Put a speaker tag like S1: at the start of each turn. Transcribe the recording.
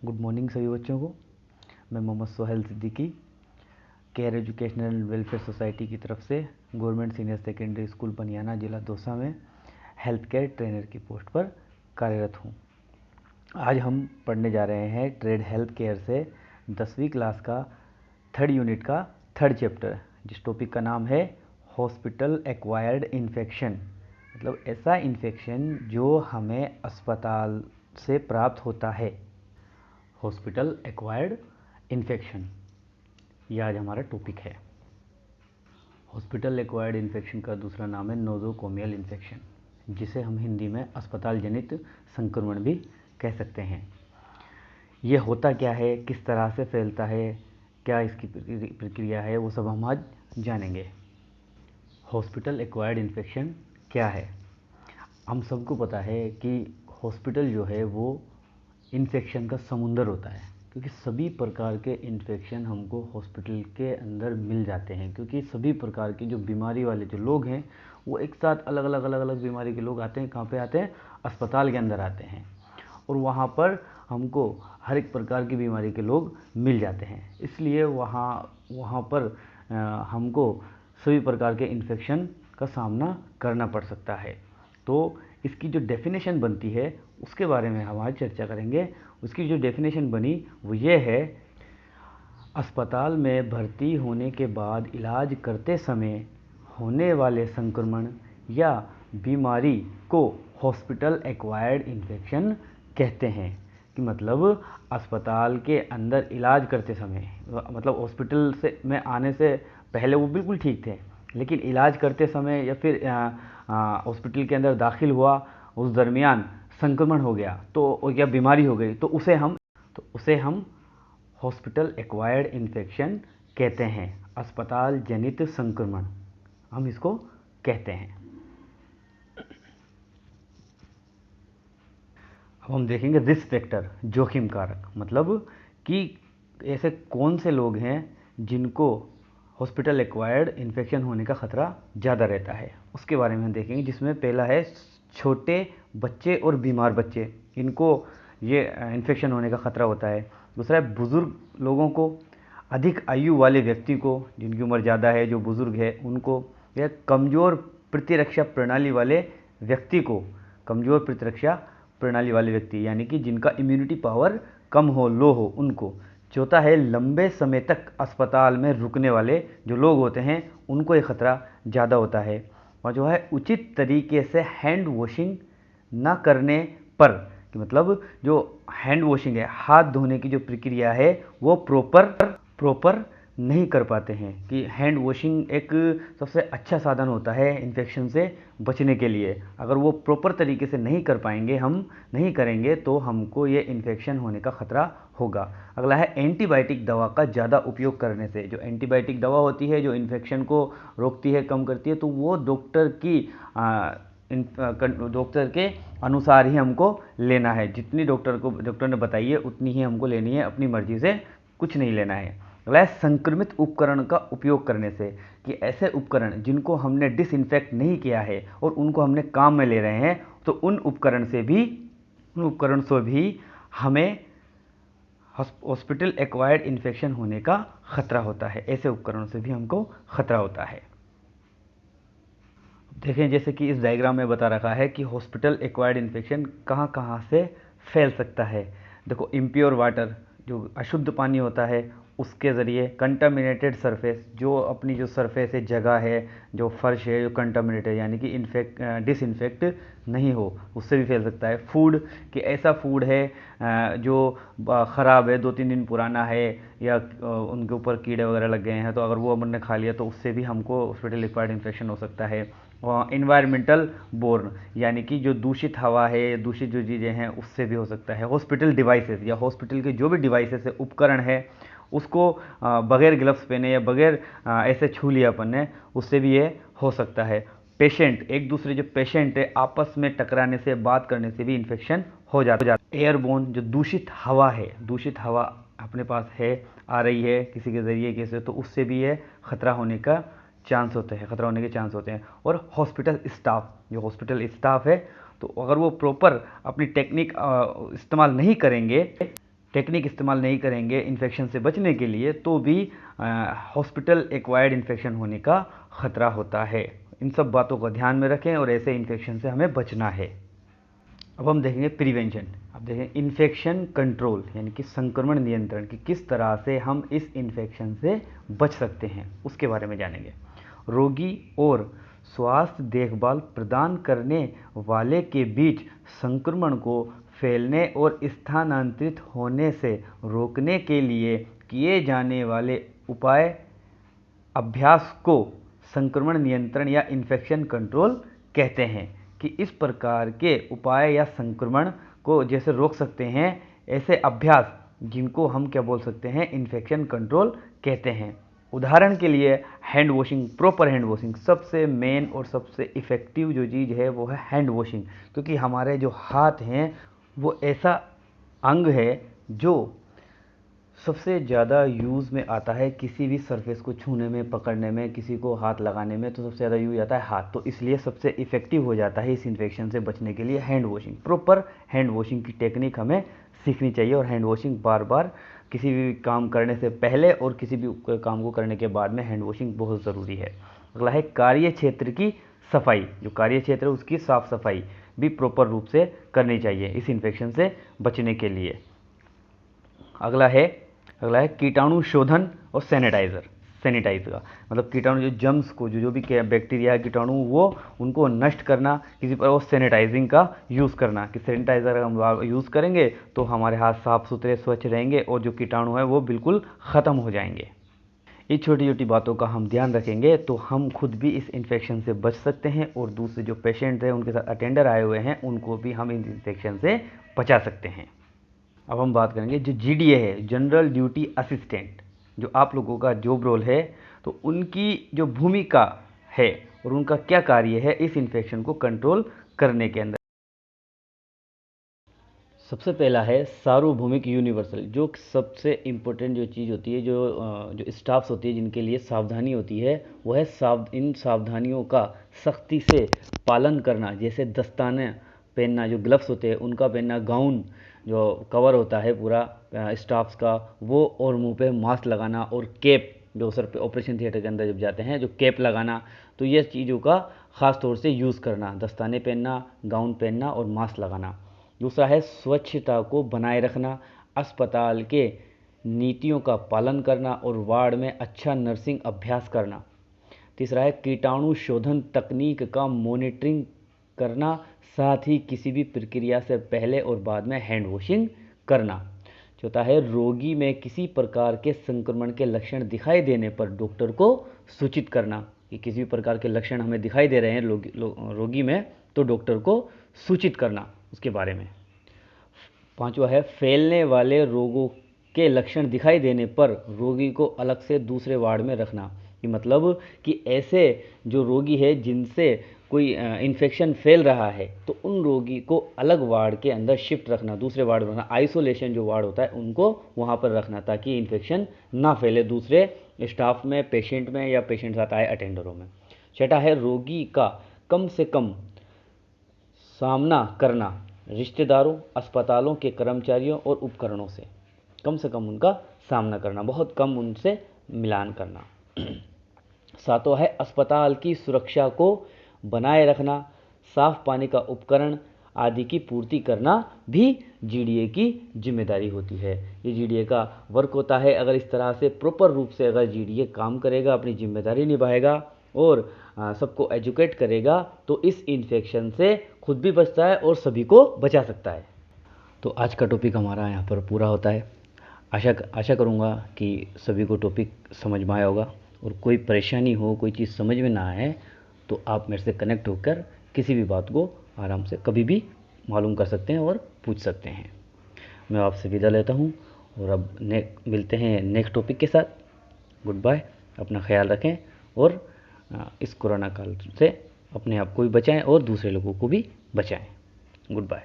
S1: Good morning सभी बच्चों को। मैं Mohammad Sohail Siddiqui care educational welfare society की तरफ से government senior secondary school Paniyana जिला दौसा में हेल्थ केयर ट्रेनर की पोस्ट पर कार्यरत हूँ। आज हम पढ़ने जा रहे हैं ट्रेड हेल्थ केयर से 10वीं क्लास का 3rd यूनिट का 3rd चैप्टर, जिस टॉपिक का नाम है हॉस्पिटल एक्वायर्ड इन्फेक्शन। मतलब ऐसा इन्फेक्शन जो हमें अस्पताल से प्राप्त होता है। हॉस्पिटल एक्वायर्ड इन्फेक्शन, यह आज हमारा टॉपिक है। हॉस्पिटल एक्वायर्ड इन्फेक्शन का दूसरा नाम है नोज़ोकोमियल इन्फेक्शन, जिसे हम हिंदी में अस्पताल जनित संक्रमण भी कह सकते हैं। यह होता क्या है, किस तरह से फैलता है, क्या इसकी प्रक्रिया है, वो सब हम आज जानेंगे। हॉस्पिटल एक्वायर्ड इन्फेक्शन क्या है? हम सबको पता है कि हॉस्पिटल जो है वो इन्फेक्शन का समुंदर होता है, क्योंकि सभी प्रकार के इन्फेक्शन हमको हॉस्पिटल के अंदर मिल जाते हैं। क्योंकि सभी प्रकार के जो बीमारी वाले जो लोग हैं वो एक साथ अलग अलग बीमारी के लोग आते हैं। कहाँ पे आते हैं? अस्पताल के अंदर आते हैं, और वहाँ पर हमको हर एक प्रकार की बीमारी के लोग मिल जाते हैं। इसलिए वहाँ पर हमको सभी प्रकार के इन्फेक्शन का सामना करना पड़ सकता है। तो इसकी जो डेफिनेशन बनती है उसके बारे में हम आज चर्चा करेंगे। उसकी जो डेफिनेशन बनी वो ये है: अस्पताल में भर्ती होने के बाद इलाज करते समय होने वाले संक्रमण या बीमारी को हॉस्पिटल एक्वायर्ड इन्फेक्शन कहते हैं। कि मतलब अस्पताल के अंदर इलाज करते समय, मतलब हॉस्पिटल से में आने से पहले वो बिल्कुल ठीक थे, लेकिन इलाज करते समय या फिर हॉस्पिटल के अंदर दाखिल हुआ, उस दरमियान संक्रमण हो गया तो या बीमारी हो गई तो उसे हम हॉस्पिटल एक्वायर्ड इन्फेक्शन कहते हैं। अस्पताल जनित संक्रमण हम इसको कहते हैं। अब हम देखेंगे रिस्क फैक्टर, जोखिम कारक। मतलब कि ऐसे कौन से लोग हैं जिनको हॉस्पिटल एक्वायर्ड इन्फेक्शन होने का खतरा ज़्यादा रहता है, उसके बारे में हम देखेंगे। जिसमें पहला है छोटे बच्चे और बीमार बच्चे, इनको ये इन्फेक्शन होने का खतरा होता है। दूसरा है बुज़ुर्ग लोगों को, अधिक आयु वाले व्यक्ति को, जिनकी उम्र ज़्यादा है, जो बुज़ुर्ग है उनको, या कमज़ोर प्रतिरक्षा प्रणाली वाले व्यक्ति को। कमज़ोर प्रतिरक्षा प्रणाली वाले व्यक्ति यानी कि जिनका इम्यूनिटी पावर कम हो, लो हो, उनको। चौथा है लंबे समय तक अस्पताल में रुकने वाले जो लोग होते हैं, उनको ये खतरा ज़्यादा होता है। और जो है उचित तरीके से हैंड वॉशिंग ना करने पर, कि मतलब जो हैंड वॉशिंग है, हाथ धोने की जो प्रक्रिया है वो प्रॉपर नहीं कर पाते हैं। कि हैंड वॉशिंग एक सबसे अच्छा साधन होता है इन्फेक्शन से बचने के लिए। अगर वो प्रॉपर तरीके से नहीं कर पाएंगे, हम नहीं करेंगे, तो हमको ये इन्फेक्शन होने का खतरा होगा। अगला है एंटीबायोटिक दवा का ज़्यादा उपयोग करने से। जो एंटीबायोटिक दवा होती है जो इन्फेक्शन को रोकती है, कम करती है, तो वो डॉक्टर के अनुसार ही हमको लेना है। जितनी डॉक्टर ने बताई है उतनी ही हमको लेनी है, अपनी मर्जी से कुछ नहीं लेना है। अगला है संक्रमित उपकरण का उपयोग करने से। कि ऐसे उपकरण जिनको हमने डिसइंफेक्ट नहीं किया है और उनको हमने काम में ले रहे हैं, तो उन उपकरण से भी हमें हॉस्पिटल एक्वायर्ड इन्फेक्शन होने का खतरा होता है। ऐसे उपकरणों से भी हमको खतरा होता है। देखें, जैसे कि इस डायग्राम में बता रखा है कि हॉस्पिटल एक्वायर्ड इन्फेक्शन कहाँ कहाँ से फैल सकता है। देखो, इम्प्योर वाटर, जो अशुद्ध पानी होता है, उसके ज़रिए। कंटामिनेटेड सरफेस, जो अपनी जो सरफेस है, जगह है, जो फर्श है, जो कंटामिनेटेड यानी कि डिसइंफेक्ट नहीं हो, उससे भी फैल सकता है। फूड, कि ऐसा फूड है जो ख़राब है, 2-3 दिन पुराना है, या उनके ऊपर कीड़े वगैरह लग गए हैं, तो अगर वो हमने खा लिया तो उससे भी हमको हॉस्पिटल एक्वायर्ड इन्फेक्शन हो सकता है। इन्वायरमेंटल बोर्न, यानी कि जो दूषित हवा है, दूषित जो चीज़ें हैं, उससे भी हो सकता है। हॉस्पिटल डिवाइसेस, या हॉस्पिटल के जो भी डिवाइसेस है, उपकरण है, उसको बगैर ग्लव्स पहने या बगैर ऐसे छू लिया अपन ने, उससे भी ये हो सकता है। पेशेंट, एक दूसरे जो पेशेंट है, आपस में टकराने से, बात करने से भी इन्फेक्शन हो जाता है। एयरबोर्न, जो दूषित हवा है, दूषित हवा अपने पास है, आ रही है किसी के ज़रिए कैसे, तो उससे भी ये खतरा होने के चांस होते हैं। और हॉस्पिटल स्टाफ, जो हॉस्पिटल स्टाफ है, तो अगर वो प्रॉपर अपनी टेक्निक इस्तेमाल नहीं करेंगे, टेक्निक इस्तेमाल नहीं करेंगे इन्फेक्शन से बचने के लिए तो भी हॉस्पिटल एक्वायर्ड इन्फेक्शन होने का खतरा होता है। इन सब बातों को ध्यान में रखें और ऐसे इन्फेक्शन से हमें बचना है। अब हम देखेंगे प्रिवेंशन। अब देखें इन्फेक्शन कंट्रोल यानी कि संक्रमण नियंत्रण की किस तरह से हम इस इन्फेक्शन से बच सकते हैं उसके बारे में जानेंगे। रोगी और स्वास्थ्य देखभाल प्रदान करने वाले के बीच संक्रमण को फैलने और स्थानांतरित होने से रोकने के लिए किए जाने वाले उपाय अभ्यास को संक्रमण नियंत्रण या इन्फेक्शन कंट्रोल कहते हैं। कि इस प्रकार के उपाय या संक्रमण को जैसे रोक सकते हैं ऐसे अभ्यास जिनको हम क्या बोल सकते हैं, इन्फेक्शन कंट्रोल कहते हैं। उदाहरण के लिए hand washing, proper hand washing सबसे मेन और सबसे इफ़ेक्टिव जो चीज़ है वो है हैंड वॉशिंग, क्योंकि हमारे जो हाथ हैं वो ऐसा अंग है जो सबसे ज़्यादा यूज़ में आता है किसी भी सरफेस को छूने में, पकड़ने में, किसी को हाथ लगाने में, तो सबसे ज़्यादा यूज आता है हाथ। तो इसलिए सबसे इफ़ेक्टिव हो जाता है इस इन्फेक्शन से बचने के लिए hand washing. Proper hand washing की टेक्निक हमें सीखनी चाहिए और हैंड वॉशिंग बार बार किसी भी काम करने से पहले और किसी भी काम को करने के बाद में हैंड वॉशिंग बहुत ज़रूरी है। अगला है कार्य क्षेत्र की सफाई। जो कार्य क्षेत्र है उसकी साफ़ सफाई भी प्रॉपर रूप से करनी चाहिए इस इन्फेक्शन से बचने के लिए। अगला है कीटाणु शोधन और सैनिटाइज का मतलब कीटाणु जो जम्स को जो भी बैक्टीरिया कीटाणु वो उनको नष्ट करना किसी पर, और सैनिटाइजिंग का यूज़ करना कि सैनिटाइज़र हम यूज़ करेंगे तो हमारे हाथ साफ सुथरे स्वच्छ रहेंगे और जो कीटाणु है वो बिल्कुल ख़त्म हो जाएंगे। ये छोटी छोटी बातों का हम ध्यान रखेंगे तो हम खुद भी इस इन्फेक्शन से बच सकते हैं और दूसरे जो पेशेंट हैं उनके साथ अटेंडर आए हुए हैं उनको भी हम इस इन्फेक्शन से बचा सकते हैं। अब हम बात करेंगे जो GDA है, जनरल ड्यूटी असिस्टेंट, जो आप लोगों का जॉब रोल है, तो उनकी जो भूमिका है और उनका क्या कार्य है इस इन्फेक्शन को कंट्रोल करने के अंदर। सबसे पहला है सार्वभौमिक यूनिवर्सल, जो सबसे इम्पोर्टेंट जो चीज़ होती है, जो स्टाफ्स होती है जिनके लिए सावधानी होती है, वो है इन सावधानियों का सख्ती से पालन करना। जैसे दस्ताने पहनना, जो ग्लव्स होते हैं उनका पहनना, गाउन जो कवर होता है पूरा स्टाफ्स का वो, और मुंह पे मास्क लगाना, और कैप जो सर पे ऑपरेशन थिएटर के अंदर जब जाते हैं जो कैप लगाना, तो ये चीज़ों का ख़ास तौर से यूज़ करना, दस्ताने पहनना, गाउन पहनना और मास्क लगाना। दूसरा है स्वच्छता को बनाए रखना, अस्पताल के नीतियों का पालन करना और वार्ड में अच्छा नर्सिंग अभ्यास करना। तीसरा है कीटाणु शोधन तकनीक का मॉनिटरिंग करना, साथ ही किसी भी प्रक्रिया से पहले और बाद में हैंड वॉशिंग करना। चौथा है रोगी में किसी प्रकार के संक्रमण के लक्षण दिखाई देने पर डॉक्टर को सूचित करना, कि किसी भी प्रकार के लक्षण हमें दिखाई दे रहे हैं रोगी में तो डॉक्टर को सूचित करना उसके बारे में। पांचवा है फैलने वाले रोगों के लक्षण दिखाई देने पर रोगी को अलग से दूसरे वार्ड में रखना, कि मतलब कि ऐसे जो रोगी है जिनसे कोई इन्फेक्शन फैल रहा है तो उन रोगी को अलग वार्ड के अंदर शिफ्ट रखना, दूसरे वार्ड में रखना, आइसोलेशन जो वार्ड होता है उनको वहाँ पर रखना, ताकि इन्फेक्शन ना फैले दूसरे स्टाफ में, पेशेंट में, या पेशेंट साथ आए अटेंडरों में। छठा है रोगी का कम से कम सामना करना रिश्तेदारों, अस्पतालों के कर्मचारियों और उपकरणों से कम उनका सामना करना, बहुत कम उनसे मिलान करना। सातवां है अस्पताल की सुरक्षा को बनाए रखना, साफ पानी का उपकरण आदि की पूर्ति करना भी GDA की जिम्मेदारी होती है। ये GDA का वर्क होता है। अगर इस तरह से प्रॉपर रूप से अगर GDA काम करेगा, अपनी जिम्मेदारी निभाएगा और सबको एजुकेट करेगा तो इस इन्फेक्शन से खुद भी बचता है और सभी को बचा सकता है। तो आज का टॉपिक हमारा यहाँ पर पूरा होता है। आशा करूँगा कि सभी को टॉपिक समझ में आया होगा, और कोई परेशानी हो, कोई चीज़ समझ में ना आए तो आप मेरे से कनेक्ट होकर किसी भी बात को आराम से कभी भी मालूम कर सकते हैं और पूछ सकते हैं। मैं आपसे विदा लेता हूँ और अब मिलते हैं नेक्स्ट टॉपिक के साथ। Goodbye. अपना ख्याल रखें और इस कोरोना काल से अपने आप को भी बचाएं और दूसरे लोगों को भी बचाएं। Good bye.